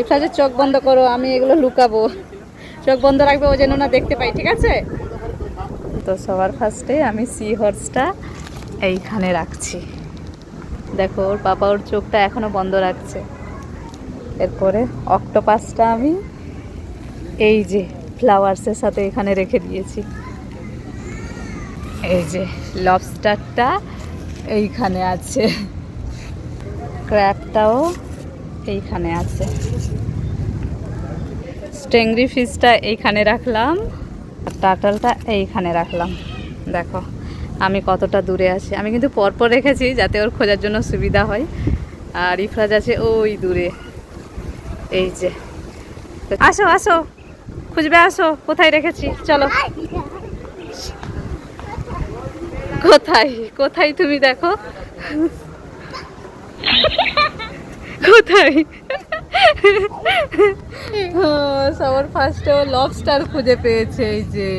ইফরাজের চোখ বন্ধ করো, আমি এগুলো লুকাবো। চোখ বন্ধ রাখবে, ও যেন না দেখতে পাই, ঠিক আছে? তো সবার ফার্স্টে আমি সি হর্সটা এইখানে রাখছি। দেখো ওর পাপা ওর চোখটা এখনো বন্ধ রাখছে। এরপরে অক্টোপাসটা আমি এই যে ফ্লাওয়ার্সের সাথে এখানে রেখে দিয়েছি। এই যে লবস্টারটা এইখানে আছে, ক্র্যাবটাও এইখানে আছে, স্টেংরি ফিশটা এইখানে রাখলাম, আর টার্টলটা এইখানে রাখলাম। দেখো আমি কতটা দূরে আছি, আমি কিন্তু পরপর রেখেছি যাতে ওর খোঁজার জন্য সুবিধা হয়। আর ইফরাজ আছে ওই দূরে। এই যে আসো আসো, খুঁজবে, আসো কোথায় রেখেছি, চলো। কোথায় কোথায় তুমি দেখো, কোথায়? সবার ফার্স্টে ও লবস্টার খুঁজে পেয়েছে, এই যে।